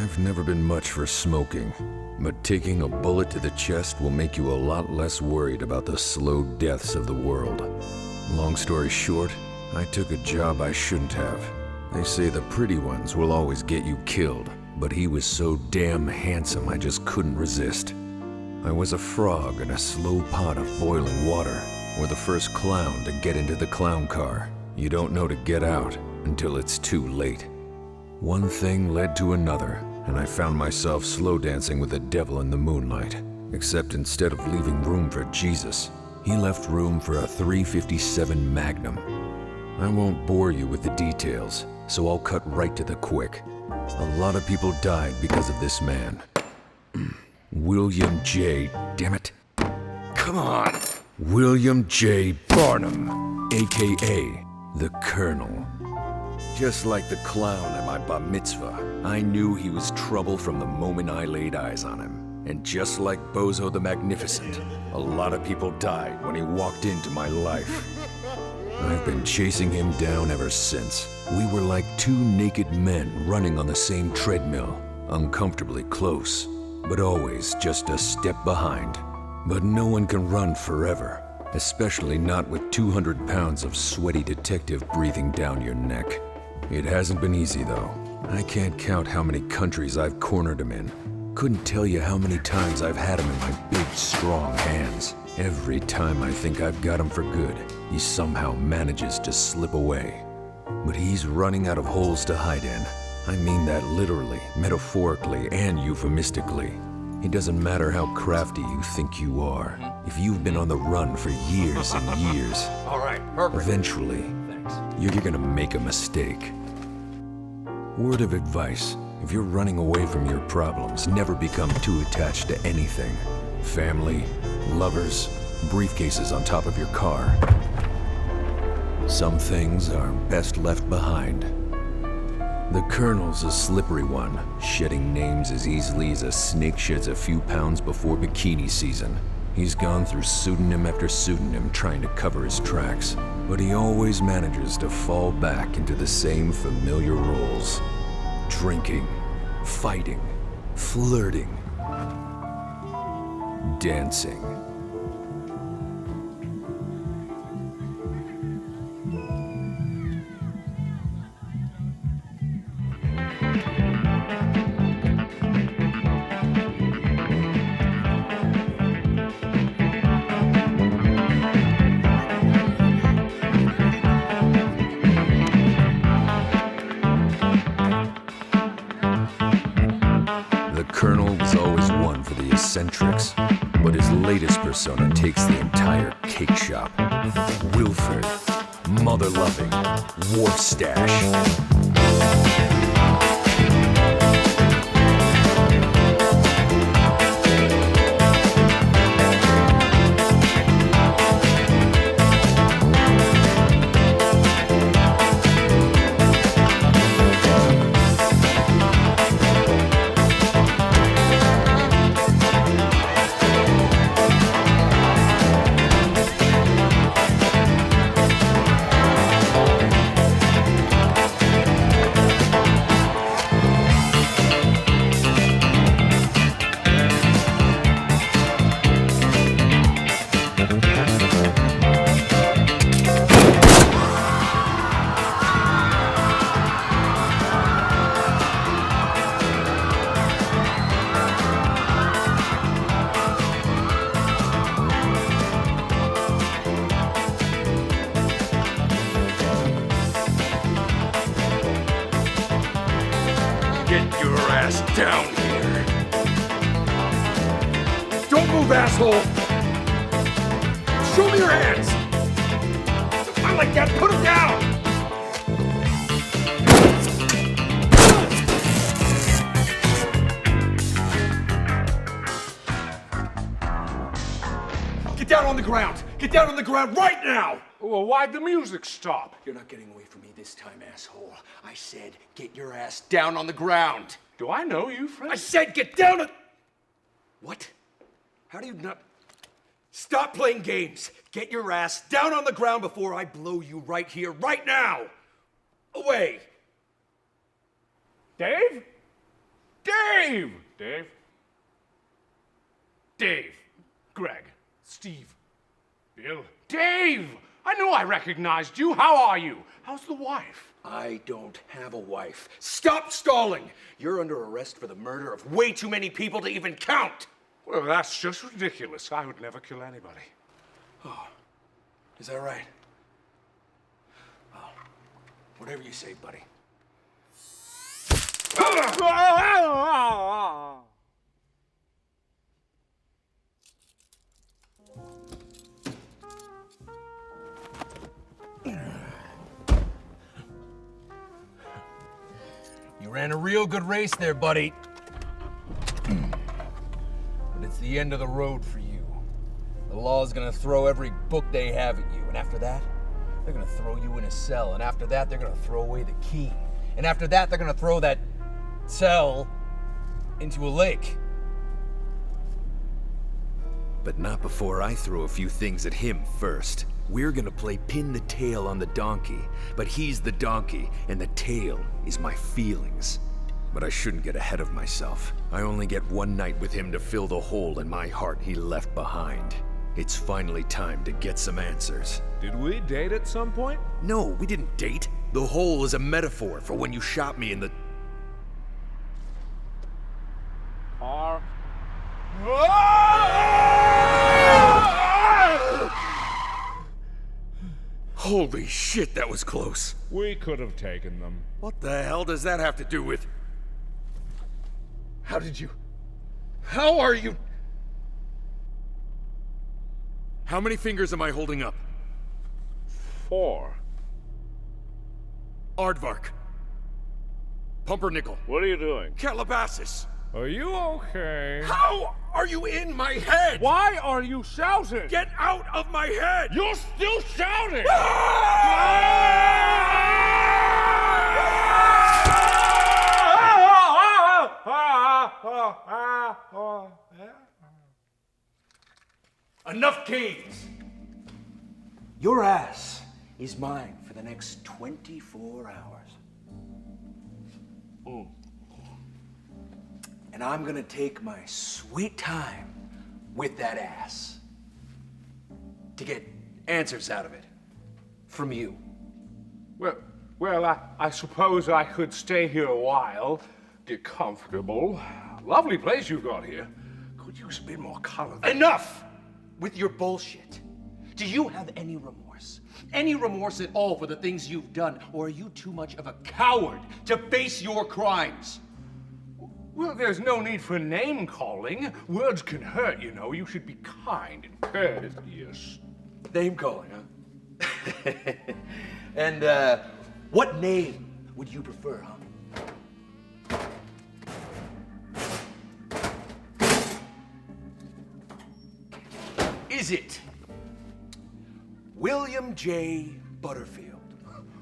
I've never been much for smoking, but taking a bullet to the chest will make you a lot less worried about the slow deaths of the world. Long story short, I took a job I shouldn't have. They say the pretty ones will always get you killed, but he was so damn handsome I just couldn't resist. I was a frog in a slow pot of boiling water, or the first clown to get into the clown car. You don't know to get out until it's too late. One thing led to another, and I found myself slow dancing with the devil in the moonlight. Except instead of leaving room for Jesus, he left room for a .357 Magnum. I won't bore you with the details, so I'll cut right to the quick. A lot of people died because of this man. William J. Damn it. Come on. William J. Barnum, a.k.a. the Colonel. Just like the clown at my bar mitzvah, I knew he was trouble from the moment I laid eyes on him. And just like Bozo the Magnificent, a lot of people died when he walked into my life. I've been chasing him down ever since. We were like two naked men running on the same treadmill, uncomfortably close, but always just a step behind. But no one can run forever, especially not with 200 pounds of sweaty detective breathing down your neck. It hasn't been easy though. I can't count how many countries I've cornered him in. Couldn't tell you how many times I've had him in my big, strong hands. Every time I think I've got him for good, he somehow manages to slip away. But he's running out of holes to hide in. I mean that literally, metaphorically, and euphemistically. It doesn't matter how crafty you think you are. If you've been on the run for years and years, all right, perfect. Eventually, you're gonna make a mistake. Word of advice, if you're running away from your problems, never become too attached to anything. Family, lovers, briefcases on top of your car. Some things are best left behind. The Colonel's a slippery one, shedding names as easily as a snake sheds a few pounds before bikini season. He's gone through pseudonym after pseudonym trying to cover his tracks, but he always manages to fall back into the same familiar roles. Drinking, fighting, flirting, dancing. The Colonel was always one for the eccentrics, but his latest persona takes the entire cake shop. Wilford, mother-loving, Warfstache. Get your ass down here. Don't move, asshole. Show me your hands. Not like that. Put them down. Get down on the ground. Get down on the ground right now. Well, why'd the music stop? You're not getting away from me this time, asshole. I said, get your ass down on the ground. Do I know you, friend? I said, get down on... What? How do you not... Stop playing games. Get your ass down on the ground before I blow you right here, right now. Away. Dave? Dave! Dave? Dave. Greg. Steve. Bill. Dave! I knew I recognized you. How are you? How's the wife? I don't have a wife. Stop stalling! You're under arrest for the murder of way too many people to even count! Well, that's just ridiculous. I would never kill anybody. Oh, is that right? Well, whatever you say, buddy. You ran a real good race there, buddy. But it's the end of the road for you. The law's gonna throw every book they have at you, and after that, they're gonna throw you in a cell, and after that, they're gonna throw away the key. And after that, they're gonna throw that cell into a lake. But not before I throw a few things at him first. We're gonna play pin the tail on the donkey, but he's the donkey, and the tail is my feelings. But I shouldn't get ahead of myself. I only get one night with him to fill the hole in my heart he left behind. It's finally time to get some answers. Did we date at some point? No, we didn't date. The hole is a metaphor for when you shot me in the... Are... Holy shit, that was close. We could have taken them. What the hell does that have to do with... How are you... How many fingers am I holding up? 4. Aardvark. Pumpernickel. What are you doing? Calabasas. Are you okay? How are you in my head? Why are you shouting? Get out of my head! You're still shouting! Enough games! Your ass is mine for the next 24 hours. And I'm gonna take my sweet time with that ass to get answers out of it from you. Well, I suppose I could stay here a while, get comfortable. Lovely place you've got here. Could use a bit more color. Enough with your bullshit. Do you have any remorse? Any remorse at all for the things you've done? Or are you too much of a coward to face your crimes? Well, there's no need for name-calling. Words can hurt, you know. You should be kind and courteous. Name calling, huh? And, what name would you prefer, huh? Is it William J. Butterfield?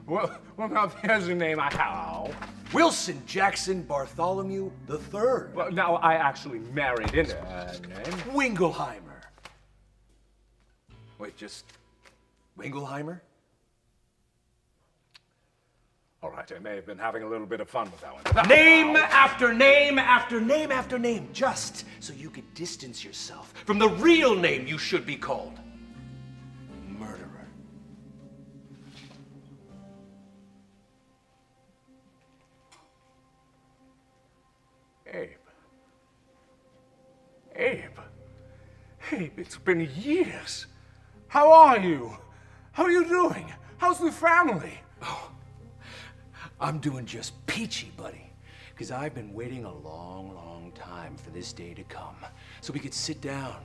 Well, now there's a name I have. Wilson Jackson Bartholomew III? Well, now I actually married into that name. Wingleheimer. Wait, just Wingleheimer? All right, I may have been having a little bit of fun with that one. Name after name after name after name, just so you could distance yourself from the real name you should be called. Murderer. Abe, it's been years. How are you? How are you doing? How's the family? Oh, I'm doing just peachy, buddy. Because I've been waiting a long, long time for this day to come. So we could sit down,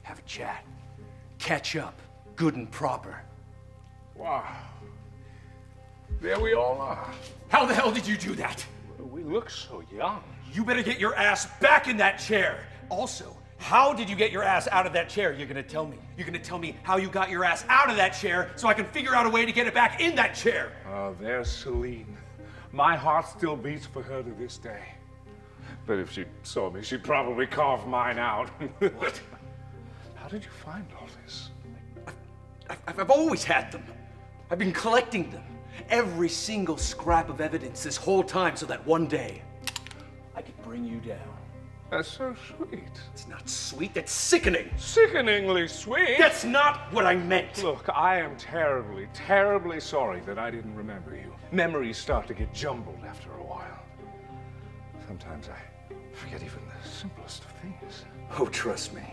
have a chat, catch up, good and proper. Wow. There we all are. How the hell did you do that? We look so young. You better get your ass back in that chair. Also, how did you get your ass out of that chair? You're gonna tell me. You're gonna tell me how you got your ass out of that chair so I can figure out a way to get it back in that chair. Oh, there's Celine. My heart still beats for her to this day. But if she saw me, she'd probably carve mine out. What? How did you find all this? I've always had them. I've been collecting them. Every single scrap of evidence this whole time so that one day I could bring you down. That's so sweet. It's not sweet, that's sickening. Sickeningly sweet. That's not what I meant. Look, I am terribly, terribly sorry that I didn't remember you. Memories start to get jumbled after a while. Sometimes I forget even the simplest of things. Oh, trust me.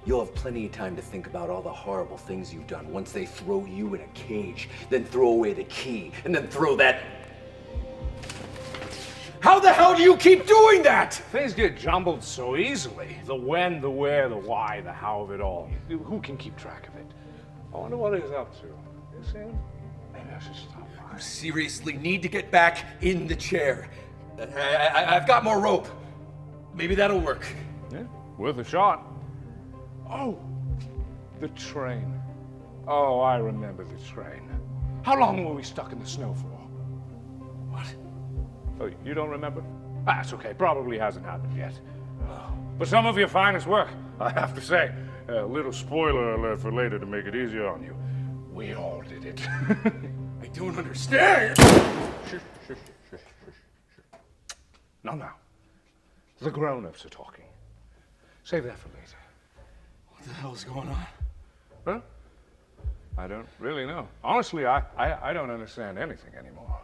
You'll have plenty of time to think about all the horrible things you've done once they throw you in a cage, then throw away the key, and then throw that... How the hell do you keep doing that? Things get jumbled so easily. The when, the where, the why, the how of it all. Who can keep track of it? I wonder what he's up to. You see him? Maybe I should stop by. You seriously need to get back in the chair. I've got more rope. Maybe that'll work. Yeah, worth a shot. Oh, the train. Oh, I remember the train. How long were we stuck in the snow for? What? Oh, you don't remember? That's okay, probably hasn't happened yet. But some of your finest work, I have to say. A little spoiler alert for later to make it easier on you. We all did it. I don't understand. Shush, shush, shush, shush. Now. The grown-ups are talking. Save that for later. What the hell's going on? Huh? I don't really know. Honestly, I don't understand anything anymore.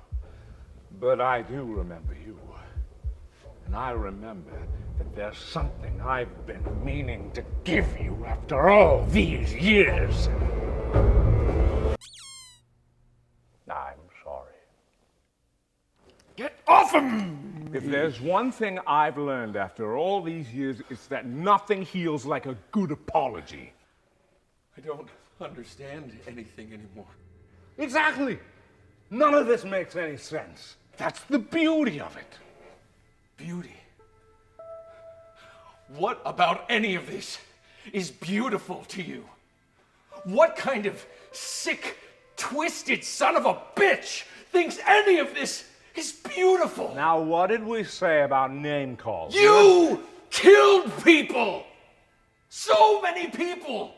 But I do remember you. And I remember that there's something I've been meaning to give you after all these years. I'm sorry. Get off him! If there's one thing I've learned after all these years, it's that nothing heals like a good apology. I don't understand anything anymore. Exactly. None of this makes any sense. That's the beauty of it. Beauty? What about any of this is beautiful to you? What kind of sick, twisted son of a bitch thinks any of this is beautiful? Now, what did we say about name calls? You killed people! So many people!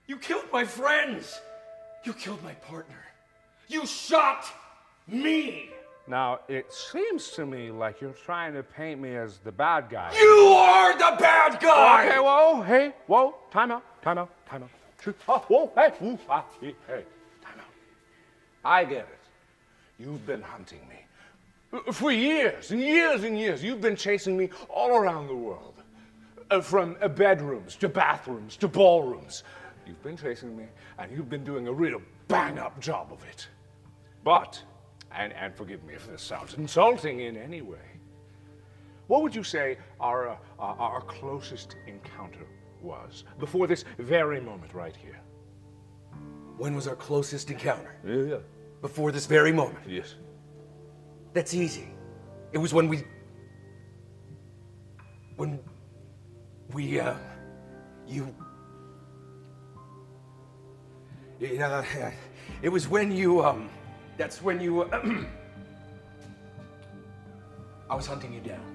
You killed my friends! You killed my partner! You shot me! Now, it seems to me like you're trying to paint me as the bad guy. You are the bad guy! Okay, whoa, hey, whoa, time out. Shoot. Oh, whoa, hey, hey, time out. I get it. You've been hunting me. For years and years and years, you've been chasing me all around the world. From bedrooms to bathrooms to ballrooms. You've been chasing me, and you've been doing a real bang-up job of it. But, and forgive me if this sounds insulting in any way, what would you say our closest encounter was before this very moment right here? When was our closest encounter? Yeah. Before this very moment. Yes. That's easy. It was when we, it was when you, that's when you, I was hunting you down.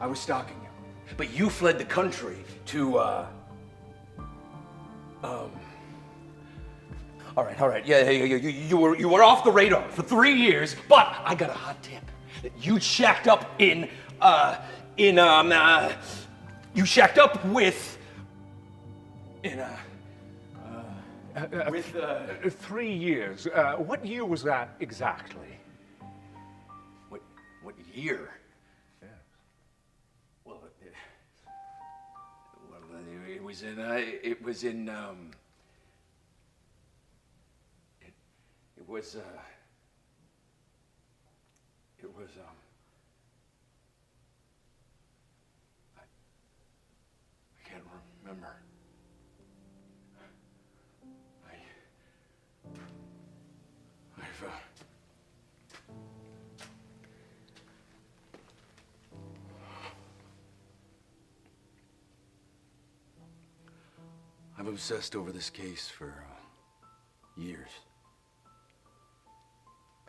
I was stalking you. But you fled the country to, all right. Yeah, you were off the radar for 3 years, but I got a hot tip. You shacked up you shacked up with, with 3 years. What year was that exactly? What year? Yes. Well, it was in, it was, I can't remember. I've obsessed over this case for years.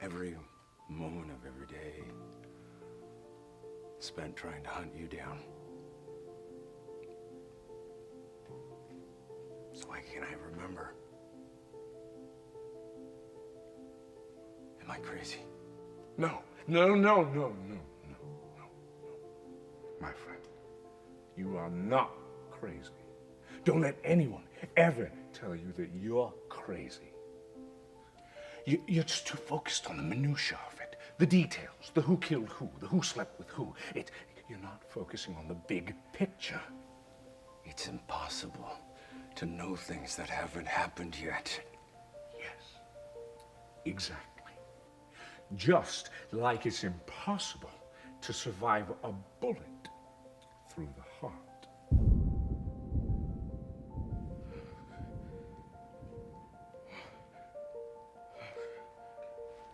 Every moment of every day spent trying to hunt you down. So why can't I remember? Am I crazy? No. my friend. You are not crazy. Don't let anyone ever tell you that you're crazy. You're just too focused on the minutiae of it, the details, the who killed who, the who slept with who. You're not focusing on the big picture. It's impossible to know things that haven't happened yet. Yes, exactly. Just like it's impossible to survive a bullet through the heart.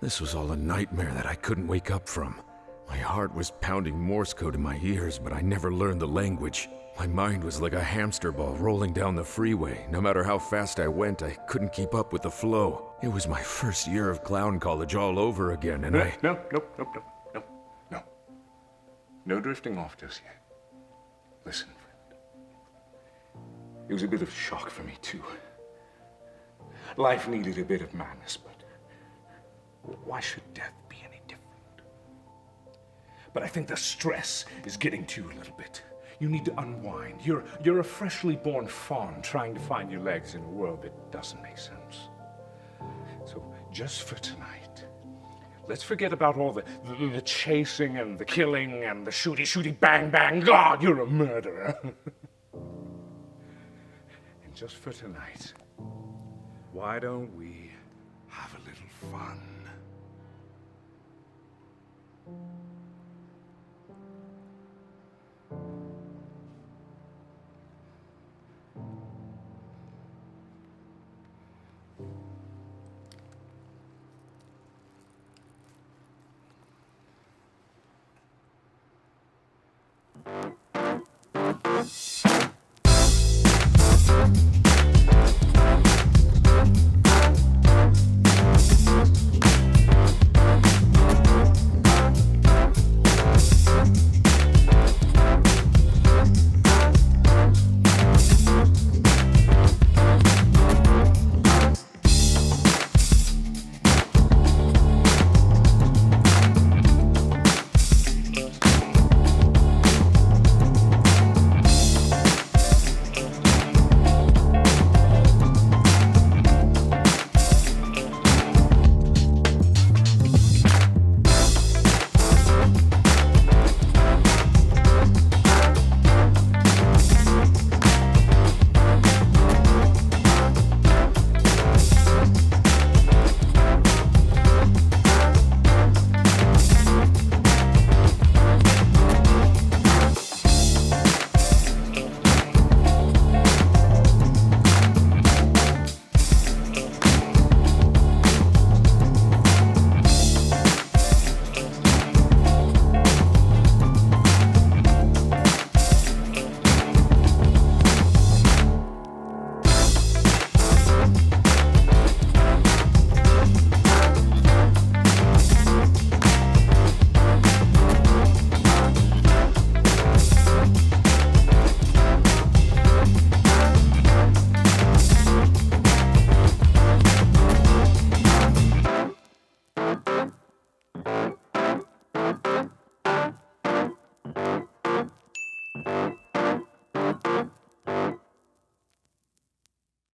This was all a nightmare that I couldn't wake up from. My heart was pounding Morse code in my ears, but I never learned the language. My mind was like a hamster ball rolling down the freeway. No matter how fast I went, I couldn't keep up with the flow. It was my first year of clown college all over again, and No. No drifting off just yet. Listen, friend. It was a bit of shock for me, too. Life needed a bit of madness, but why should death be any different? But I think the stress is getting to you a little bit. You need to unwind. You're a freshly born fawn trying to find your legs in a world that doesn't make sense. So just for tonight, let's forget about all the chasing and the killing and the shooty, bang, bang. God, you're a murderer. And just for tonight, why don't we have a little fun?